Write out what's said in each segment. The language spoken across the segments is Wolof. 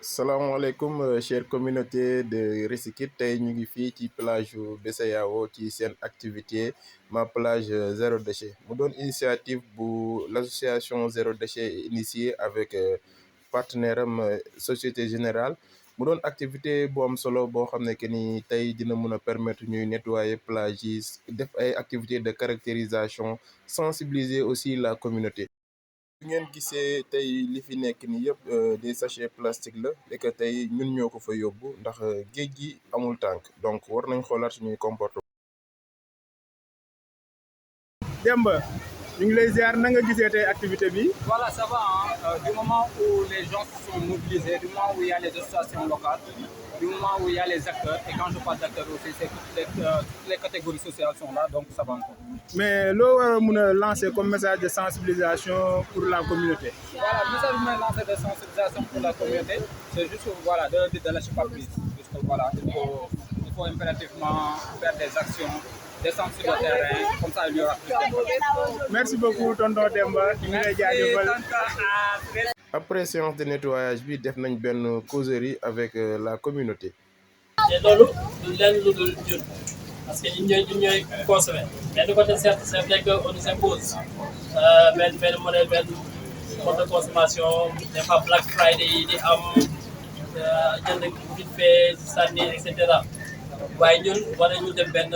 salaamaaleykum chère communauté de Riskit tey ñu ngi fii ci plage BCEAO ci seen activité ma plage zéro déchet mu doon initiative bu l'association zéro déchet initiée avec partenaire am Société Générale mu doon activité bu am solo boo xam ne que ni tey dina mën a permettre ñuy nettoyer plage yi def ay activités de caractérisation sensibiliser aussi la communauté. bi ngeen gisee tey li fi nekk ni yëpp des sachets plastiques la et que tey ñun ñoo ko fa yóbbu ndax géej gi amul tànk donc war nañ xoolaat suñuy comportement. Demba ñu ngi lay ziar na nga gisee tey activité bi. Voilà, ça va. Du moment où les gens se sont mobilisés, du moment où il y a les associations locales, du moment où il y a les acteurs, et quand je parle d'acteurs aussi, c'est toutes les catégories sociales sont là, donc ça va encore. Mais loo war a mun a lancer comme message de sensibilisation pour la communauté. Voilà, le message que je lancé de sensibilisation pour la communauté, c'est juste voilà, de lâcher pas prise. Juste, voilà, il faut impérativement faire des actions, descendre sur le terrain, comme ça il y aura plus d'impact. Merci beaucoup tonton Demba ñu ngi lay jaajëfal. Après séance de nettoyage bi def nañ benn causerie avec la communauté. te loolu du leen lu dul ñun parce que ñun ñooy consommer benn côté certes c'est vrai que on nous impose benn modèle benn mode de consommation des fois Black Friday yi di am jënd vite fait sànni et cetera waaye ñun war nañu dem benn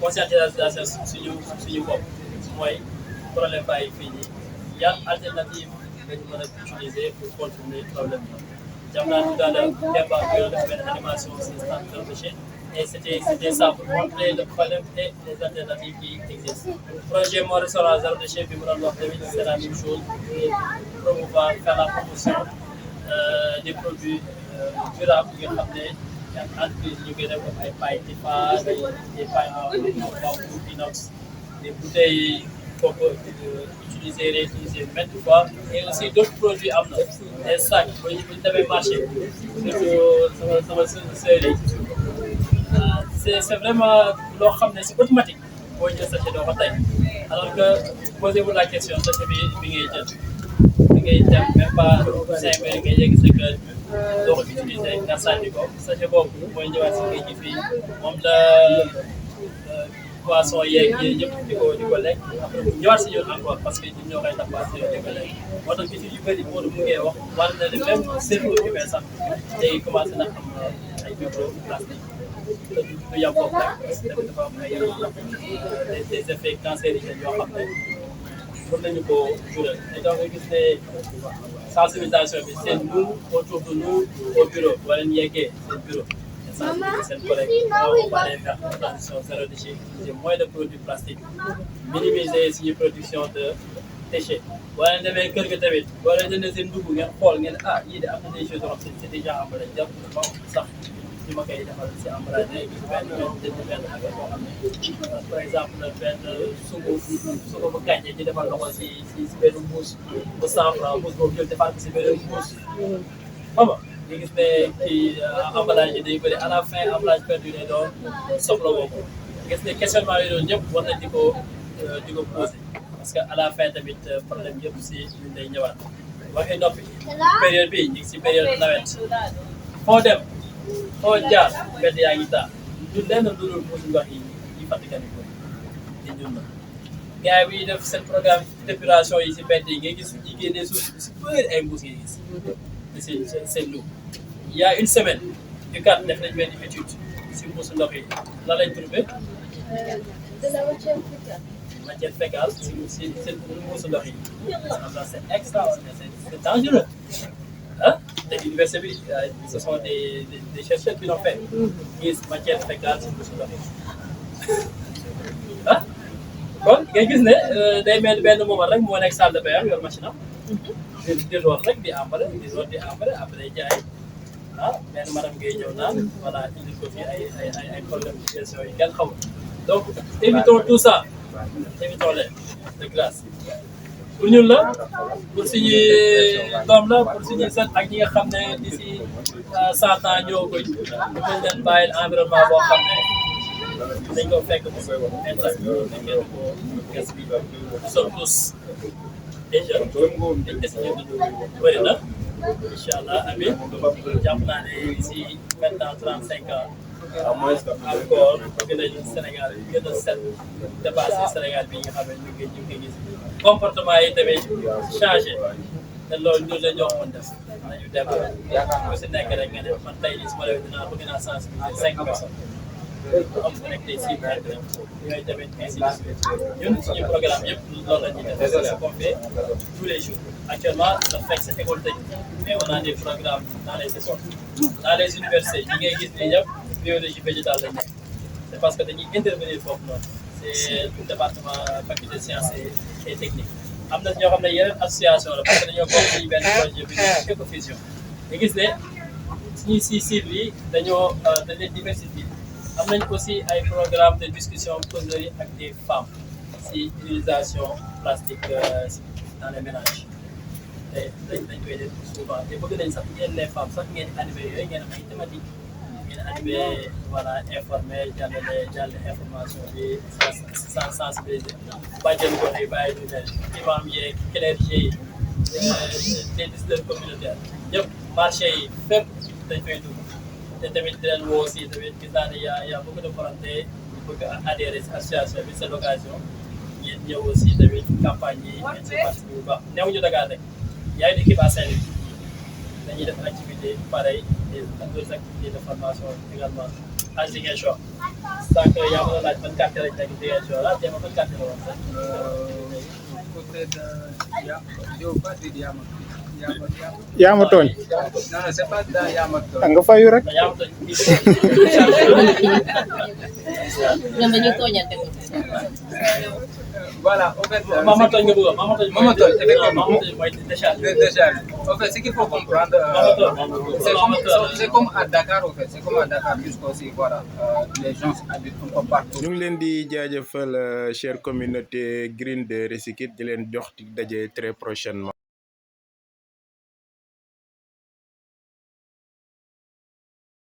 conscientisation suñu bopp mooy problème bàyyi fii nii yan alternative lañu mën a utiliser pour contourner problème bi. Jam naa tout à l'heure débat bi doon def benn animation sur le stand Zéro Déchet et c'était ça pour montrer le problème et les alternatives qui existent. Projet Mon Restaurant Zéro Déchet bi mu doon wax tamit c'est la même chose pour promouvoir faire la promotion des produits durables yi nga xam ne entreprise ñu koy def comme ay pailles Tifa des pailles en bambou inox des bouteilles qu'on peut utiliser, réutiliser maintes fois et aussi d'autres produits am na des sacs bu ñu demee marché surtout sama sœur yi c'est vraiment loo xam ne c'est automatique boo jël sachet doo ko tey alors que posez-vous la question sachet bi ngay jël bi ngay dem même pas 5 minutes nga yegg sa kër doo ko utiliser nga sànni ko sachet boobu mooy ñëwaat si géej gi fii moom la poisson yeeg yëpp di ko lekk après mu ñëwaat si ñun encore parce que ñun ñoo koy tappaat di ko lekk moo tax études yu bëri moo mu ngi wax war na ne même cerveau humain sax day commencé na am ay microplastique te du yem foofu rek parce que dafa am ay des effets cancérigènes yoo xam ne mën nañu ko jural et donc gis ne sensibilisation bi c'est nous autour de nous au bureau wala ñu yeggee seen bureau seen collègue on va aller faire une transition zéro déchet utiliser moins de produits plastiques minimiser suñu production de déchets wala demee kër ga tamit wala jëndee seen dugub ngeen xool ngeen yii de am na des choses yoo xam c'est déjà emballé jàpp na sax ñu ma koy defal si emballage gis benn affaire boo xam ne par exemple benn sungu bu gàncax ñu defal ko si benn mbuus bu 100 francs mbuus boobu jël defal ko si benn mbuus xam nga ñu gis ne kii emballage yi day bëri à la fin emballage perdu lay doon soxla woo ko gis ne questionnement yi doon ñëpp war nañ di ko poser parce que à la fin tamit problème yëpp si ñun day ñëwaat waxee noppi période bi ñu ngi si période nawet foo dem foo jaar mbedd yaa ngi taa du lenn lu dul mbuus ndox yi fàttali ko di ñun la gars yi def seen programme d'épuration yi si mbedd yi ngay gis ñu génnee suuf si bëri ay mbuus ngay gis c'est lourd. Il y a une semaine du cadre def nañ benn étude si mbuusu ndox yi lan lañ trouvé de la matière fécale si mbuusu ndox yi c'est extraordinaire c'est dangereux ah te université bi ce sont des chercheurs qui l'ont fait gis matière fécale si mbuusu ndox yi ah kon nga gis ne day mel benn moment rek moo nekk salle de bain yor machine am di root rek di emballé après jaay benn madame ngay ñëw naan voilà indi ko fi ay problème de gestion yi kenn xamul donc évitons tout ça évitons les de grâce pour ñun la pour suñuy doom la pour suñuy sët ak ñi nga xam ne d'ici 100 ans ñoo koy dañ leen bàyyil environnement boo xam ne dañ ko fekk intact dañ ngeen ko gas bi nous sommes tous déjà dañ des ñëpp bëri na Inch'Allah, Amin. Jàpp naa ne d'ici maintenant 35 ans. Encore bëgg nañu Sénégal gën a set dépassé Sénégal bi nga xam ne ñu ngi gis comportement yi tamit changé te loolu ñun la ñoo mën def nañu dem ku si nekk rek nga ne man tey jii su ma demee dinaa bëgg naa sensibiliser 5 personnes am ku nekk tey 6 personnes yooyu tamit ainsi de suite ñun suñu programme yëpp loolu la ñuy def c'est ce qu'on fait tous les jours actuellement dafa fekk sa école tëj mais on a des programmes dans les écoles dans les universités ñi ngay gis nii ñëpp biologie végétale lañ nekk c'est parce que dañuy intervenir foofu noonu c'est le département faculté de sciences et techniques am na ñoo xam ne yeneen association la parce que dañoo bokk ci benn projet bi ñu Ecofusion ñu gis ne suñuy si cibles yi dañoo dañ leen diversifier am nañ aussi ay programme de discussion causerie ak des femmes si utilisation plastique dans les ménages te dañ koy def souvent te bëgg nañ sax yéen les femmes sax ngeen animé yooyu ngeen am ay thématiques ngeen animé voilà informé jàllale information bi sensibiliser bàjjen gox yi bàyyi du ne imam yeeg clergé yi les décideurs communautaires ñëpp marché yi fépp dañ koy dugg te tamit di leen woo aussi tamit gis naa ne y a beaucoup de volonté ñu bëgg a adhérer si association bi c'est l'occasion ngeen ñëw aussi tamit campagne yi ngeen si participer bu baax néew ñu Dakar rek y a une équipe à Saint-Louis dañuy def activité pareil et d'autres activités de formation également à Ziguinchor sànq yaa ma laaj ban quartier lañ nekk Ziguinchor la jéem a ban quartier la woon sax. Côté de yaa ma tooñ. Non, non, c'est pas dans Yamato. nga fayu rek. yaa ma tooñ ñoom dañuy tooñante ko. Voilà, en fait, Mama tooñ nga bëgg a Mama tooñ effectivement. Mama tooñ mooy décharge. Décharge. En fait, ce qu'il faut comprendre, c'est comme à Dakar, en fait. C'est comme à Dakar, jusqu'aussi, voilà. Les gens habitent un peu partout. ñu ngi leen di jaajëfal chère communauté Green de Recy Kit di leen jox di daje très prochainement.